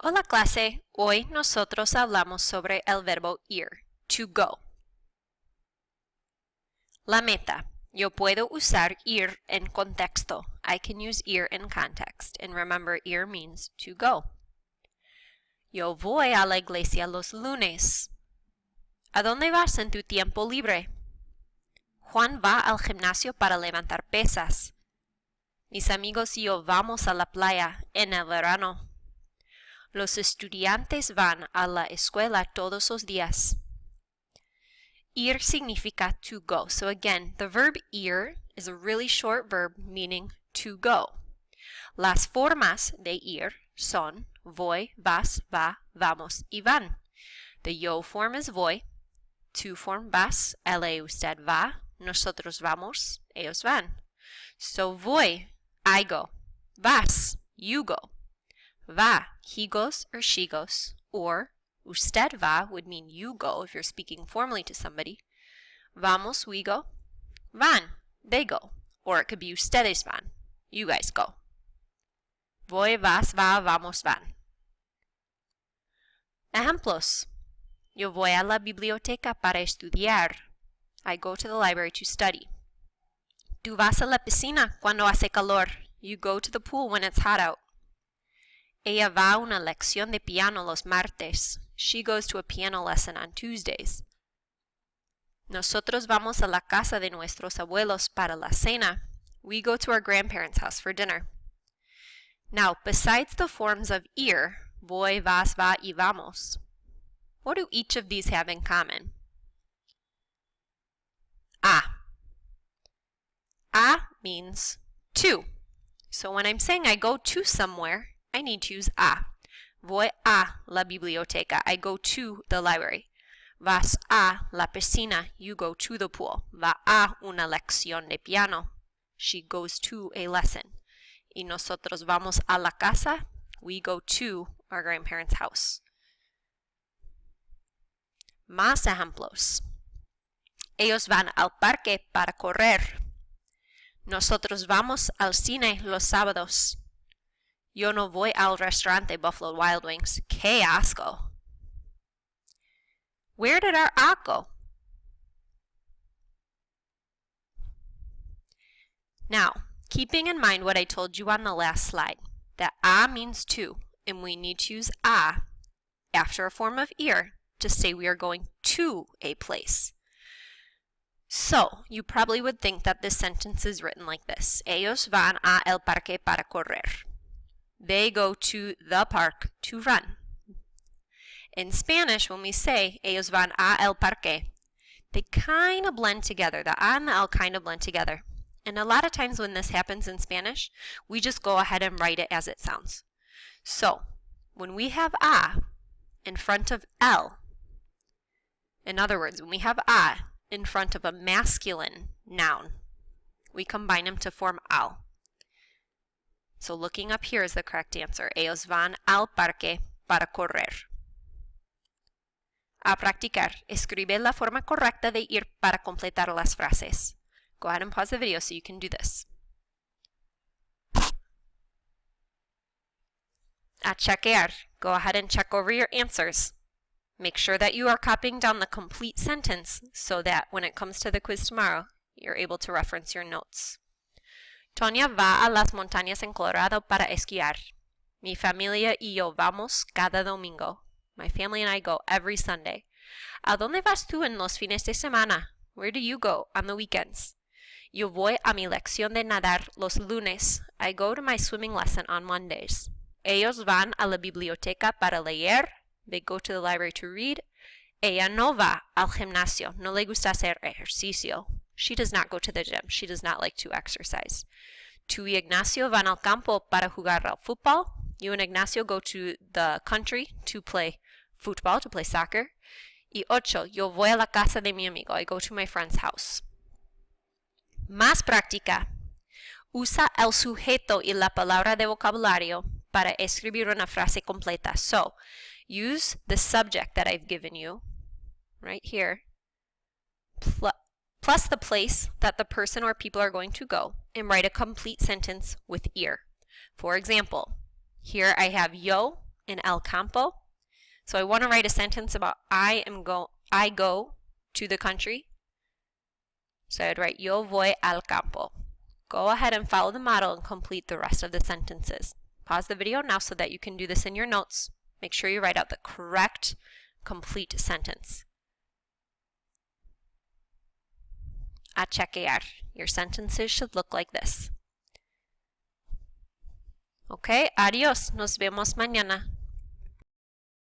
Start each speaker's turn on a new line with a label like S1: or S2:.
S1: Hola clase, hoy nosotros hablamos sobre el verbo ir, to go. La meta. Yo puedo usar ir en contexto. I can use ir in context. And remember, ir means to go. Yo voy a la iglesia los lunes. ¿A dónde vas en tu tiempo libre? Juan va al gimnasio para levantar pesas. Mis amigos y yo vamos a la playa en el verano. Los estudiantes van a la escuela todos los días. Ir significa to go. So again, the verb ir is a really short verb meaning to go. Las formas de ir son voy, vas, va, vamos y van. The yo form is voy. To form vas, él usted va, nosotros vamos, ellos van. So voy, I go. Vas, you go. Va, he goes or she goes. Or usted va would mean you go if you're speaking formally to somebody. Vamos, we go. Van, they go. Or it could be ustedes van, you guys go. Voy, vas, va, vamos, van. Ejemplos. Yo voy a la biblioteca para estudiar. I go to the library to study. Tú vas a la piscina cuando hace calor. You go to the pool when it's hot out. Ella va a una lección de piano los martes. She goes to a piano lesson on Tuesdays. Nosotros vamos a la casa de nuestros abuelos para la cena. We go to our grandparents' house for dinner. Now, besides the forms of ir, voy, vas, va, y vamos, what do each of these have in common? A. A means to. So when I'm saying I go to somewhere, I need to use a. Voy a la biblioteca. I go to the library. Vas a la piscina. You go to the pool. Va a una lección de piano. She goes to a lesson. Y nosotros vamos a la casa. We go to our grandparents' house. Más ejemplos. Ellos van al parque para correr. Nosotros vamos al cine los sábados. Yo no voy al restaurante Buffalo Wild Wings. ¡Qué asco! Where did our a go? Now, keeping in mind what I told you on the last slide, that a means to, and we need to use a after a form of ir to say we are going to a place. So, you probably would think that this sentence is written like this. Ellos van a el parque para correr. They go to the park to run. In Spanish, when we say ellos van a el parque, they kind of blend together. The a and the el kind of blend together. And a lot of times when this happens in Spanish, we just go ahead and write it as it sounds. So, when we have a in front of el, in other words, when we have a in front of a masculine noun, we combine them to form al. So looking up here is the correct answer. Ellos van al parque para correr. A practicar. Escribe la forma correcta de ir para completar las frases. Go ahead and pause the video so you can do this. A chequear. Go ahead and check over your answers. Make sure that you are copying down the complete sentence so that when it comes to the quiz tomorrow, you're able to reference your notes. Tonya va a las montañas en Colorado para esquiar. Mi familia y yo vamos cada domingo. My family and I go every Sunday. ¿A dónde vas tú en los fines de semana? Where do you go on the weekends? Yo voy a mi lección de nadar los lunes. I go to my swimming lesson on Mondays. Ellos van a la biblioteca para leer. They go to the library to read. Ella no va al gimnasio. No le gusta hacer ejercicio. She does not go to the gym. She does not like to exercise. Tú y Ignacio van al campo para jugar al fútbol. You and Ignacio go to the country to play football, to play soccer. Y ocho, yo voy a la casa de mi amigo. I go to my friend's house. Más práctica. Usa el sujeto y la palabra de vocabulario para escribir una frase completa. So, use the subject that I've given you right here, plus the place that the person or people are going to go, and write a complete sentence with ir. For example, here I have yo in el campo. So I want to write a sentence about I go to the country. So I'd write yo voy al campo. Go ahead and follow the model and complete the rest of the sentences. Pause the video now so that you can do this in your notes. Make sure you write out the correct, complete sentence. A chequear. Your sentences should look like this. Okay, adiós. Nos vemos mañana.